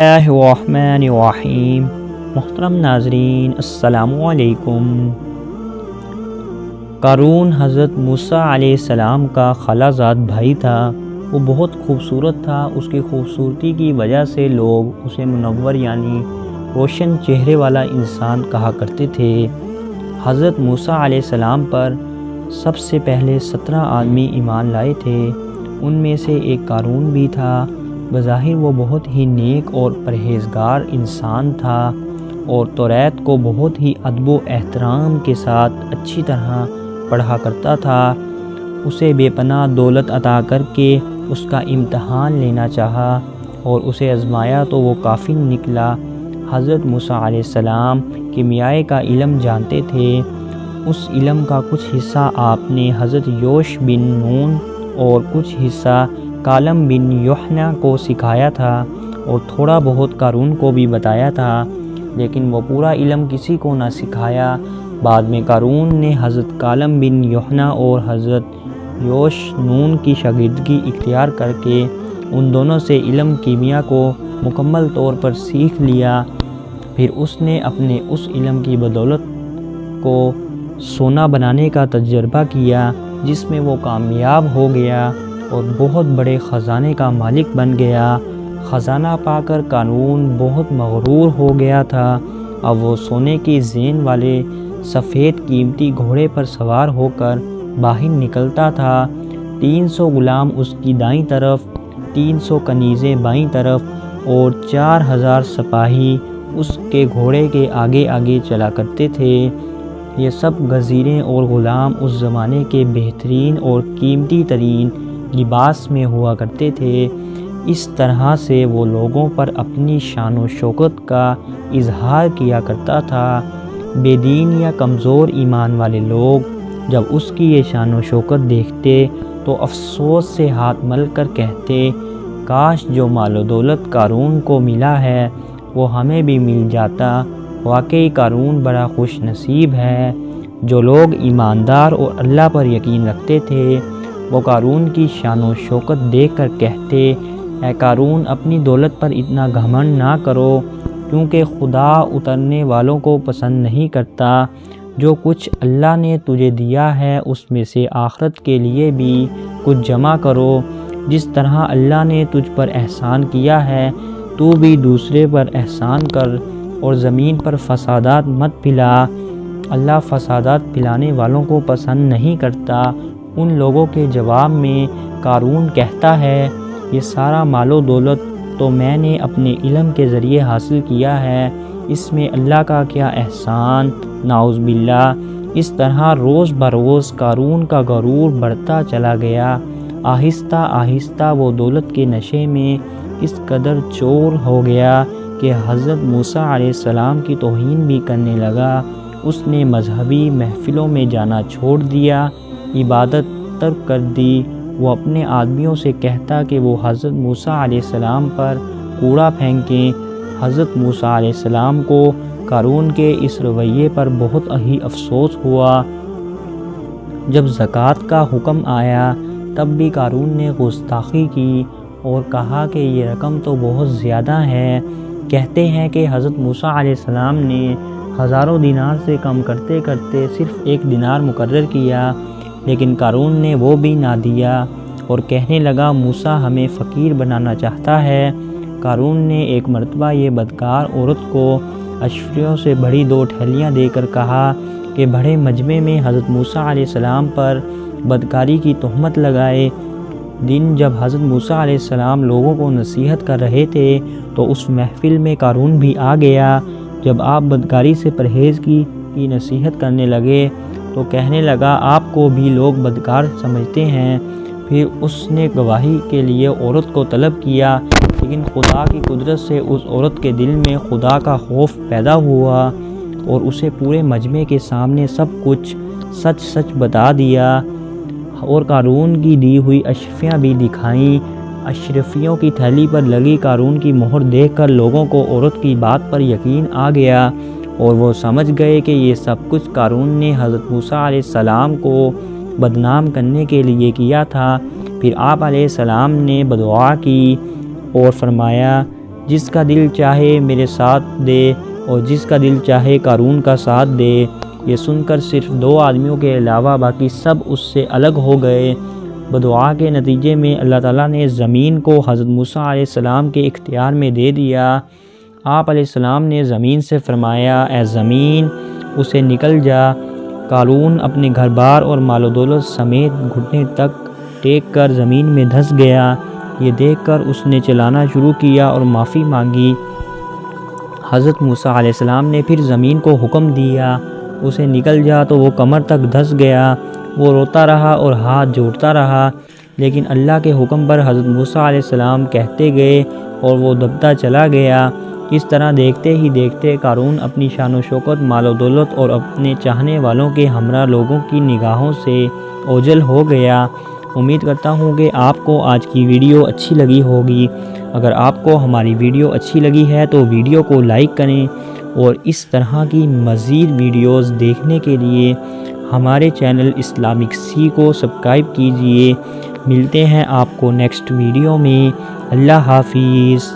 اللہ الرحمن الرحیم۔ محترم ناظرین السلام علیکم۔ قارون حضرت موسیٰ علیہ السلام کا خالہ زاد بھائی تھا۔ وہ بہت خوبصورت تھا۔ اس کی خوبصورتی کی وجہ سے لوگ اسے منور یعنی روشن چہرے والا انسان کہا کرتے تھے۔ حضرت موسیٰ علیہ السلام پر سب سے پہلے 17 آدمی ایمان لائے تھے۔ ان میں سے ایک قارون بھی تھا۔ بظاہر وہ بہت ہی نیک اور پرہیزگار انسان تھا اور توریت کو بہت ہی ادب و احترام کے ساتھ اچھی طرح پڑھا کرتا تھا۔ اسے بے پناہ دولت عطا کر کے اس کا امتحان لینا چاہا اور اسے آزمایا تو وہ کافی نکلا۔ حضرت موسیٰ علیہ السلام کیمیائے کا علم جانتے تھے۔ اس علم کا کچھ حصہ آپ نے حضرت یوش بن نون اور کچھ حصہ کالم بن یوحنا کو سکھایا تھا اور تھوڑا بہت قارون کو بھی بتایا تھا، لیکن وہ پورا علم کسی کو نہ سکھایا۔ بعد میں قارون نے حضرت کالم بن یوحنا اور حضرت یوش نون کی شاگردگی اختیار کر کے ان دونوں سے علم کیمیا کو مکمل طور پر سیکھ لیا۔ پھر اس نے اپنے اس علم کی بدولت کو سونا بنانے کا تجربہ کیا، جس میں وہ کامیاب ہو گیا اور بہت بڑے خزانے کا مالک بن گیا۔ خزانہ پا کر قارون بہت مغرور ہو گیا تھا۔ اب وہ سونے کی زین والے سفید قیمتی گھوڑے پر سوار ہو کر باہر نکلتا تھا۔ 300 غلام اس کی دائیں طرف، 300 کنیزیں بائیں طرف اور 4000 سپاہی اس کے گھوڑے کے آگے آگے چلا کرتے تھے۔ یہ سب غزیریں اور غلام اس زمانے کے بہترین اور قیمتی ترین لباس میں ہوا کرتے تھے۔ اس طرح سے وہ لوگوں پر اپنی شان و شوکت کا اظہار کیا کرتا تھا۔ بے دین یا کمزور ایمان والے لوگ جب اس کی یہ شان و شوکت دیکھتے تو افسوس سے ہاتھ مل کر کہتے، کاش جو مال و دولت قارون کو ملا ہے وہ ہمیں بھی مل جاتا۔ واقعی قارون بڑا خوش نصیب ہے۔ جو لوگ ایماندار اور اللہ پر یقین رکھتے تھے وہ قارون کی شان و شوکت دیکھ کر کہتے، اے قارون اپنی دولت پر اتنا گھمنڈ نہ کرو، کیونکہ خدا اترنے والوں کو پسند نہیں کرتا۔ جو کچھ اللہ نے تجھے دیا ہے اس میں سے آخرت کے لیے بھی کچھ جمع کرو۔ جس طرح اللہ نے تجھ پر احسان کیا ہے تو بھی دوسرے پر احسان کر اور زمین پر فسادات مت پھیلا۔ اللہ فسادات پھیلانے والوں کو پسند نہیں کرتا۔ ان لوگوں کے جواب میں قارون کہتا ہے، یہ سارا مال و دولت تو میں نے اپنے علم کے ذریعے حاصل کیا ہے، اس میں اللہ کا کیا احسان، نعوذ باللہ۔ اس طرح روز بروز قارون کا غرور بڑھتا چلا گیا۔ آہستہ آہستہ وہ دولت کے نشے میں اس قدر چور ہو گیا کہ حضرت موسیٰ علیہ السلام کی توہین بھی کرنے لگا۔ اس نے مذہبی محفلوں میں جانا چھوڑ دیا، عبادت ترک کر دی۔ وہ اپنے آدمیوں سے کہتا کہ وہ حضرت موسیٰ علیہ السلام پر کوڑا پھینکیں۔ حضرت موسیٰ علیہ السلام کو قارون کے اس رویے پر بہت ہی افسوس ہوا۔ جب زکوٰۃ کا حکم آیا تب بھی قارون نے گستاخی کی اور کہا کہ یہ رقم تو بہت زیادہ ہے۔ کہتے ہیں کہ حضرت موسیٰ علیہ السلام نے ہزاروں دینار سے کم کرتے کرتے صرف 1 دینار مقرر کیا، لیکن قارون نے وہ بھی نہ دیا اور کہنے لگا موسیٰ ہمیں فقیر بنانا چاہتا ہے۔ قارون نے ایک مرتبہ یہ بدکار عورت کو اشرفیوں سے بڑی 2 تھیلیاں دے کر کہا کہ بڑے مجمع میں حضرت موسیٰ علیہ السلام پر بدکاری کی تہمت لگائے۔ دن جب حضرت موسیٰ علیہ السلام لوگوں کو نصیحت کر رہے تھے تو اس محفل میں قارون بھی آ گیا۔ جب آپ بدکاری سے پرہیز کی نصیحت کرنے لگے تو کہنے لگا آپ کو بھی لوگ بدکار سمجھتے ہیں۔ پھر اس نے گواہی کے لیے عورت کو طلب کیا، لیکن خدا کی قدرت سے اس عورت کے دل میں خدا کا خوف پیدا ہوا اور اسے پورے مجمع کے سامنے سب کچھ سچ سچ بتا دیا اور قارون کی دی ہوئی اشرفیاں بھی دکھائیں۔ اشرفیوں کی تھیلی پر لگی قارون کی مہر دیکھ کر لوگوں کو عورت کی بات پر یقین آ گیا اور وہ سمجھ گئے کہ یہ سب کچھ قارون نے حضرت موسیٰ علیہ السلام کو بدنام کرنے کے لیے کیا تھا۔ پھر آپ علیہ السلام نے بددعا کی اور فرمایا، جس کا دل چاہے میرے ساتھ دے اور جس کا دل چاہے قارون کا ساتھ دے۔ یہ سن کر صرف 2 آدمیوں کے علاوہ باقی سب اس سے الگ ہو گئے۔ بدعا کے نتیجے میں اللہ تعالیٰ نے زمین کو حضرت موسیٰ علیہ السلام کے اختیار میں دے دیا۔ آپ علیہ السلام نے زمین سے فرمایا، اے زمین اسے نکل جا۔ قارون اپنے گھر بار اور مال و دولت سمیت گھٹنے تک ٹیک کر زمین میں دھس گیا۔ یہ دیکھ کر اس نے چلانا شروع کیا اور معافی مانگی۔ حضرت موسیٰ علیہ السلام نے پھر زمین کو حکم دیا اسے نکل جا، تو وہ کمر تک دھس گیا۔ وہ روتا رہا اور ہاتھ جوڑتا رہا، لیکن اللہ کے حکم پر حضرت موسیٰ علیہ السلام کہتے گئے اور وہ دبتا چلا گیا۔ اس طرح دیکھتے ہی دیکھتے قارون اپنی شان و شوکت، مال و دولت اور اپنے چاہنے والوں کے ہمراہ لوگوں کی نگاہوں سے اوجھل ہو گیا۔ امید کرتا ہوں کہ آپ کو آج کی ویڈیو اچھی لگی ہوگی۔ اگر آپ کو ہماری ویڈیو اچھی لگی ہے تو ویڈیو کو لائک کریں اور اس طرح کی مزید ویڈیوز دیکھنے کے لیے ہمارے چینل اسلامک سی کو سبسکرائب کیجئے۔ ملتے ہیں آپ کو نیکسٹ ویڈیو میں۔ اللہ حافظ۔